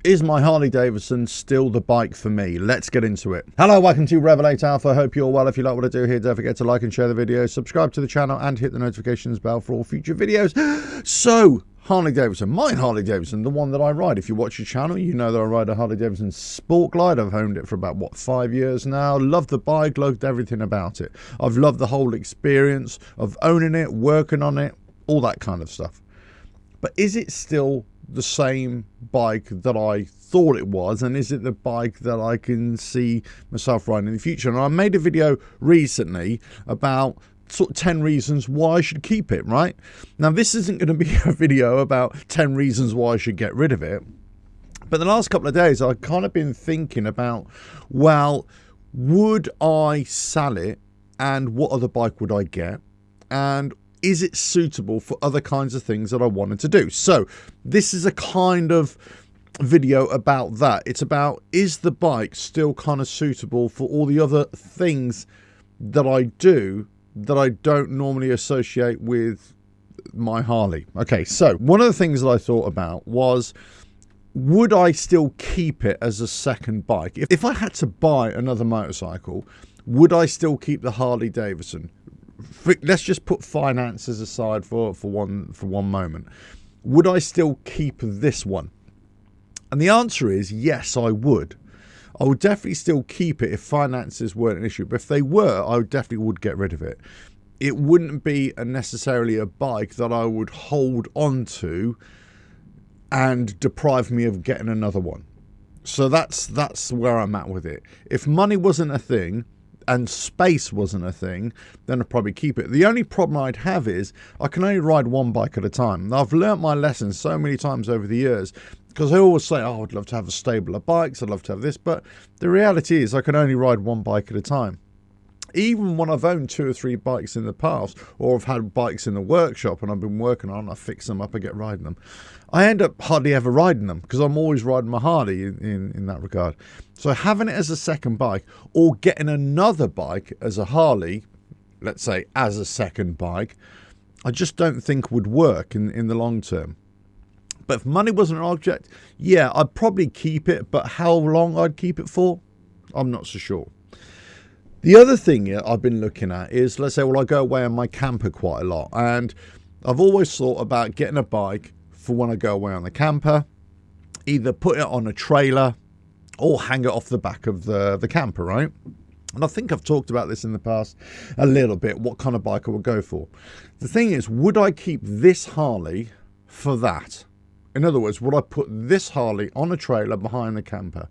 Is my Harley Davidson still the bike for me? Let's get into it. Hello, welcome to RevelatorAlf. I hope you're well. If you like what I do here, don't forget to like and share the video, subscribe to the channel, and hit the notifications bell for all future videos. So, Harley Davidson, my Harley Davidson, the one that I ride. If you watch the channel, you know that I ride a Harley Davidson Sport Glide. I've owned it for about, 5 years now. Loved the bike, loved everything about it. I've loved the whole experience of owning it, working on it, all that kind of stuff. But is it still the same bike that I thought it was, and is it the bike that I can see myself riding in the future? And I made a video recently about sort of 10 reasons why I should keep it, right? Now, this isn't going to be a video about 10 reasons why I should get rid of it, but the last couple of days I've kind of been thinking about, well, would I sell it, and what other bike would I get, and is it suitable for other kinds of things that I wanted to do? So this is a kind of video about that. It's about, is the bike still kind of suitable for all the other things that I do that I don't normally associate with my Harley? Okay, so one of the things that I thought about was, would I still keep it as a second bike? If I had to buy another motorcycle, would I still keep the Harley Davidson? Let's just put finances aside for one moment. Would I still keep this one? And the answer is yes, I would. I would definitely still keep it if finances weren't an issue. But if they were, I definitely would get rid of it. It wouldn't be necessarily a bike that I would hold on to and deprive me of getting another one. So that's where I'm at with it. If money wasn't a thing, and space wasn't a thing, then I'd probably keep it. The only problem I'd have is I can only ride one bike at a time. Now, I've learnt my lessons so many times over the years, because I always say, oh, I'd love to have a stable of bikes, I'd love to have this, but the reality is I can only ride one bike at a time. Even when I've owned 2 or 3 bikes in the past, or I've had bikes in the workshop and I've been working on, I fix them up, I get riding them, I end up hardly ever riding them because I'm always riding my Harley in that regard. So having it as a second bike, or getting another bike as a Harley, let's say as a second bike, I just don't think would work in the long term. But if money wasn't an object, yeah, I'd probably keep it, but how long I'd keep it for, I'm not so sure. The other thing I've been looking at is, let's say, well, I go away on my camper quite a lot, and I've always thought about getting a bike for when I go away on the camper, either put it on a trailer or hang it off the back of the camper, right? And I think I've talked about this in the past a little bit, what kind of bike I would go for. The thing is, would I keep this Harley for that? In other words, would I put this Harley on a trailer behind the camper?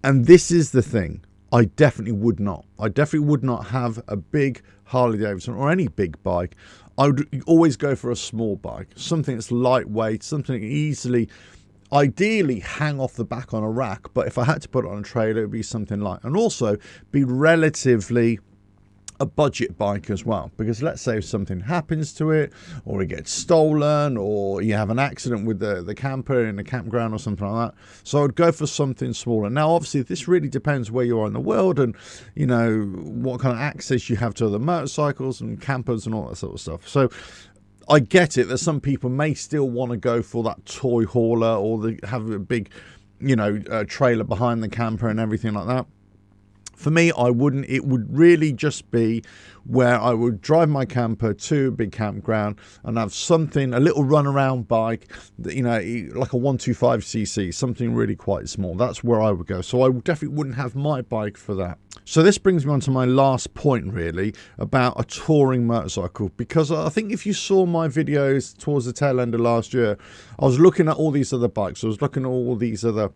And this is the thing. I definitely would not. I definitely would not have a big Harley Davidson or any big bike. I would always go for a small bike, something that's lightweight, something easily, ideally hang off the back on a rack. But if I had to put it on a trailer, it would be something light, and also be relatively a budget bike as well, because let's say if something happens to it, or it gets stolen, or you have an accident with the camper in a campground or something like that. So I'd go for something smaller. Now, obviously, this really depends where you are in the world, and you know what kind of access you have to other motorcycles and campers and all that sort of stuff. So I get it that some people may still want to go for that toy hauler, or have a big, trailer behind the camper and everything like that. For me, I wouldn't. It would really just be where I would drive my camper to a big campground and have something, a little runaround bike, that, like a 125cc, something really quite small. That's where I would go. So I definitely wouldn't have my bike for that. So this brings me on to my last point, really, about a touring motorcycle, because I think if you saw my videos towards the tail end of last year, I was looking at all these other bikes. I was looking at all these other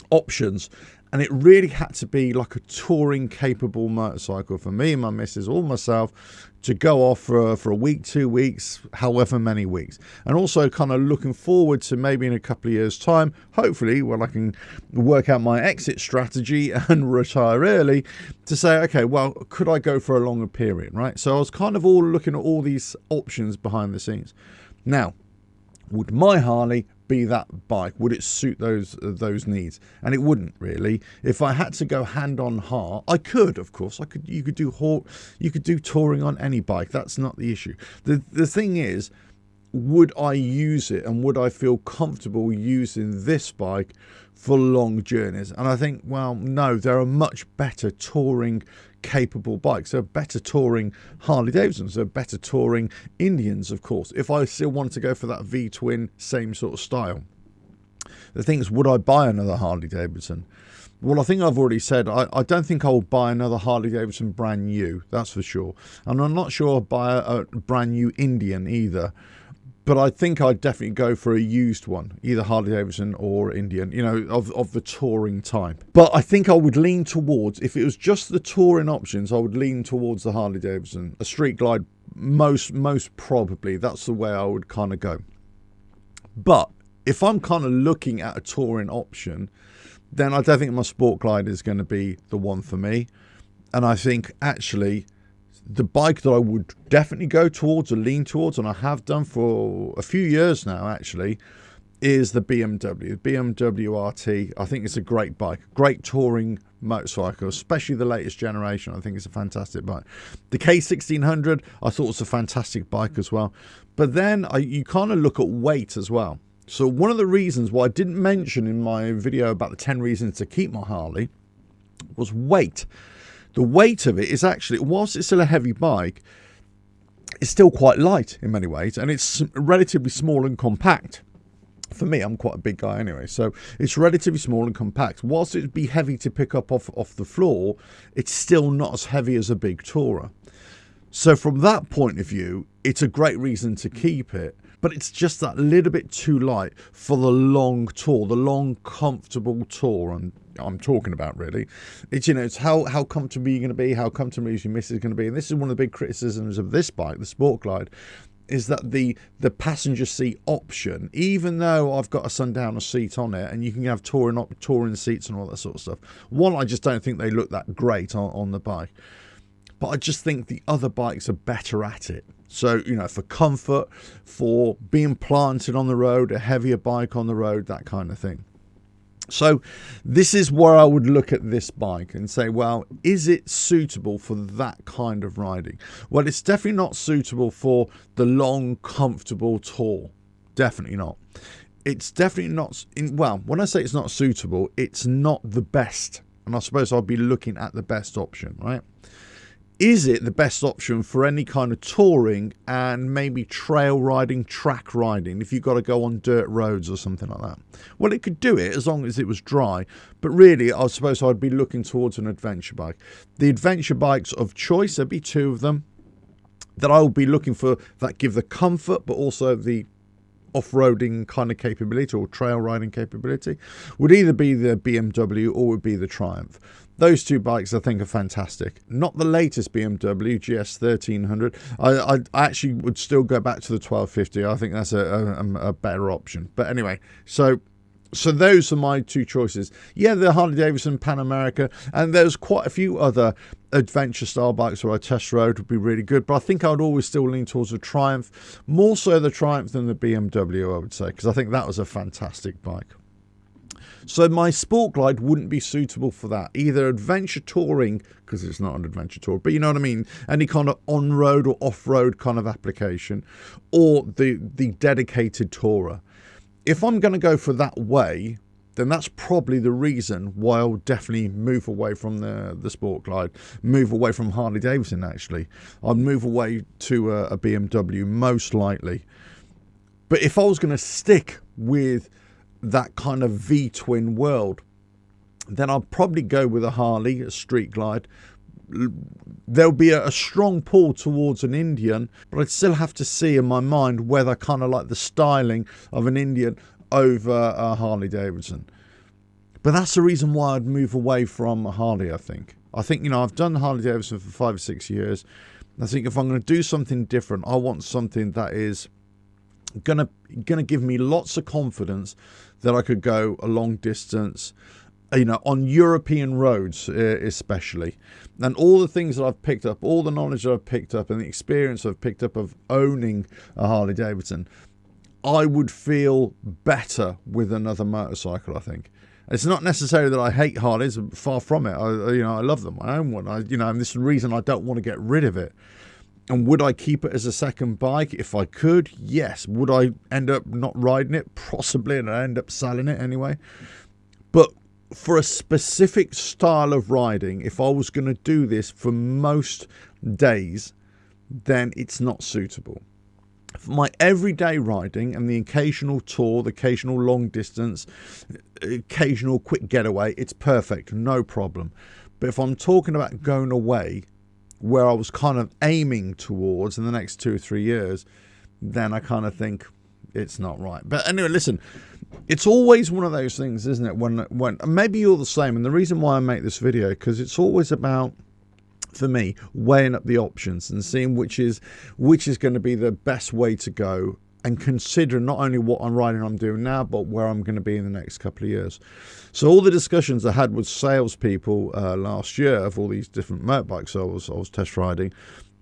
options, and it really had to be like a touring capable motorcycle for me and my missus or myself to go off for a week, 2 weeks, however many weeks. And also kind of looking forward to maybe in a couple of years time, hopefully when I can work out my exit strategy and retire early, to say, okay, well, could I go for a longer period, right? So I was kind of all looking at all these options behind the scenes. Now, would my Harley be that bike? Would it suit those needs? And it wouldn't really. If I had to go hand on heart, I could, of course. You could do touring on any bike. That's not the issue. The thing is, would I use it and would I feel comfortable using this bike for long journeys? And I think, well, no, there are much better touring capable bikes. There are better touring Harley Davidsons, there are better touring Indians, of course, if I still wanted to go for that V-twin, same sort of style. The thing is, would I buy another Harley Davidson? Well, I think I've already said I don't think I'll buy another Harley Davidson brand new, that's for sure. And I'm not sure I'll buy a brand new Indian either. But I think I'd definitely go for a used one, either Harley Davidson or Indian, you know, of the touring type. But I think I would lean towards, if it was just the touring options, I would lean towards the Harley Davidson. A Street Glide, most probably, that's the way I would kind of go. But if I'm kind of looking at a touring option, then I don't think my Sport Glide is going to be the one for me. And I think actually the bike that I would definitely go towards or lean towards, and I have done for a few years now actually, is the BMW. The BMW RT. I think it's a great bike, great touring motorcycle, especially the latest generation. I think it's a fantastic bike. The K1600 I thought was a fantastic bike as well. But then you kind of look at weight as well. So one of the reasons why I didn't mention in my video about the 10 reasons to keep my Harley was weight. The weight of it is actually, whilst it's still a heavy bike, it's still quite light in many ways, and it's relatively small and compact. For me, I'm quite a big guy anyway, so it's relatively small and compact. Whilst it'd be heavy to pick up off the floor, it's still not as heavy as a big tourer. So from that point of view, it's a great reason to keep it. But it's just that little bit too light for the long tour, the long, comfortable tour I'm talking about, really. It's, you know, it's how comfortable you're going to be, how comfortable is your missus going to be. And this is one of the big criticisms of this bike, the Sport Glide, is that the passenger seat option, even though I've got a sundowner seat on it and you can have touring seats and all that sort of stuff, one, I just don't think they look that great on the bike. But I just think the other bikes are better at it. So, you know, for comfort, for being planted on the road, a heavier bike on the road, that kind of thing. So this is where I would look at this bike and say, well, is it suitable for that kind of riding? Well, it's definitely not suitable for the long, comfortable tour. Definitely not. It's definitely not, well, when I say it's not suitable, it's not the best. And I suppose I'll be looking at the best option, right? Is it the best option for any kind of touring and maybe trail riding, track riding, if you've got to go on dirt roads or something like that? Well, it could do it as long as it was dry. But really, I suppose I'd be looking towards an adventure bike. The adventure bikes of choice, there'd be two of them that I would be looking for that give the comfort, but also the off-roading kind of capability or trail riding capability, would either be the BMW or would be the Triumph. Those two bikes I think are fantastic. Not the latest BMW GS 1300. I actually would still go back to the 1250. I think that's a better option. But anyway, so those are my two choices. Yeah, the Harley Davidson Pan America, and there's quite a few other adventure style bikes where I test rode would be really good, but I think I would always still lean towards the Triumph, more so the Triumph than the BMW, I would say, because I think that was a fantastic bike. So my Sport Glide wouldn't be suitable for that. Either adventure touring, because it's not an adventure tour, but you know what I mean, any kind of on-road or off-road kind of application, or the dedicated tourer. If I'm going to go for that way, then that's probably the reason why I'll definitely move away from the Sport Glide, move away from Harley Davidson actually. I'd move away to a BMW most likely. But if I was going to stick with that kind of V-twin world, then I'll probably go with a Harley, a Street Glide. There'll be a strong pull towards an Indian, but I'd still have to see in my mind whether I kind of like the styling of an Indian over a Harley Davidson. But that's the reason why I'd move away from a Harley, I think. You know, I've done Harley Davidson for 5 or 6 years. I think if I'm going to do something different, I want something that is gonna give me lots of confidence that I could go a long distance, you know, on European roads especially. And all the things that I've picked up, all the knowledge that I've picked up and the experience I've picked up of owning a Harley Davidson, I would feel better with another motorcycle, I think. It's not necessarily that I hate Harleys, far from it. I love them. I own one. And this is the reason I don't want to get rid of it. And would I keep it as a second bike if I could? Yes. Would I end up not riding it? Possibly, and I end up selling it anyway. But for a specific style of riding, if I was going to do this for most days, then it's not suitable. For my everyday riding and the occasional tour, the occasional long distance, occasional quick getaway, it's perfect, no problem. But if I'm talking about going away, where I was kind of aiming towards in the next 2 or 3 years, then I kind of think it's not right. But anyway, listen, it's always one of those things, isn't it? When maybe you're the same. And the reason why I make this video, because it's always about, for me, weighing up the options and seeing which is going to be the best way to go, and considering not only what I'm doing now, but where I'm going to be in the next couple of years. So all the discussions I had with salespeople last year of all these different motorbikes I was test riding,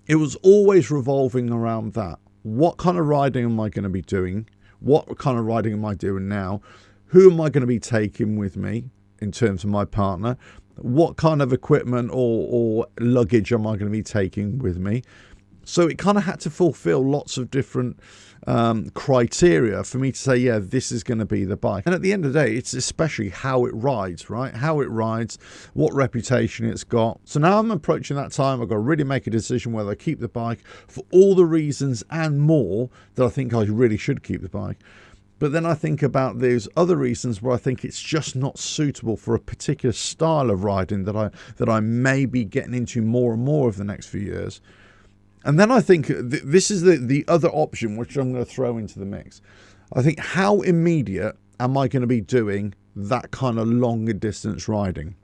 it was always revolving around that. What kind of riding am I going to be doing? What kind of riding am I doing now? Who am I going to be taking with me in terms of my partner? What kind of equipment or luggage am I going to be taking with me? So it kind of had to fulfill lots of different criteria for me to say, yeah, this is going to be the bike. And at the end of the day, it's especially how it rides, right? How it rides, what reputation it's got. So now I'm approaching that time. I've got to really make a decision whether I keep the bike for all the reasons and more that I think I really should keep the bike. But then I think about those other reasons where I think it's just not suitable for a particular style of riding that I may be getting into more and more over the next few years. And then I think this is the other option, which I'm going to throw into the mix. I think, how immediate am I going to be doing that kind of longer distance riding?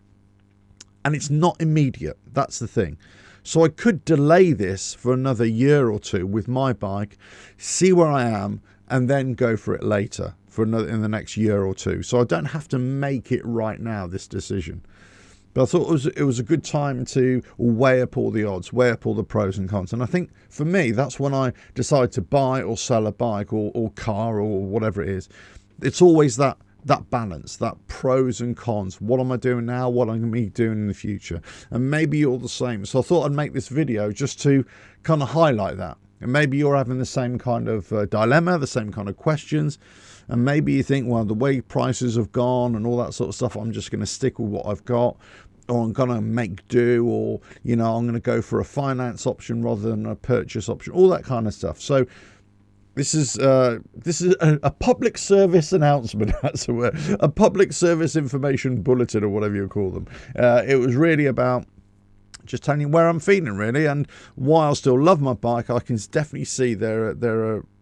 And it's not immediate. That's the thing. So I could delay this for another year or two with my bike, see where I am, and then go for it later in the next year or two. So I don't have to make it right now, this decision. But I thought it was a good time to weigh up all the odds, weigh up all the pros and cons. And I think for me, that's when I decide to buy or sell a bike or car or whatever it is. It's always that balance, that pros and cons. What am I doing now? What am I going to be doing in the future? And maybe you're the same. So I thought I'd make this video just to kind of highlight that. And maybe you're having the same kind of dilemma, the same kind of questions. And maybe you think, well, the way prices have gone and all that sort of stuff, I'm just going to stick with what I've got, or I'm going to make do, or, you know, I'm going to go for a finance option rather than a purchase option, all that kind of stuff. So this is a public service announcement, that's a word, a public service information bulletin, or whatever you call them. It was really about just telling you where I'm feeling, really, and while I still love my bike, I can definitely see there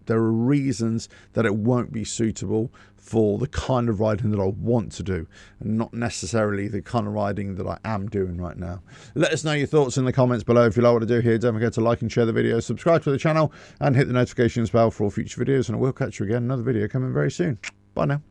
are reasons that it won't be suitable for the kind of riding that I want to do, and not necessarily the kind of riding that I am doing right now. Let us know your thoughts in the comments below. If you like what I do here, don't forget to like and share the video, subscribe to the channel, and hit the notifications bell for all future videos, and I will catch you again in another video coming very soon. Bye now.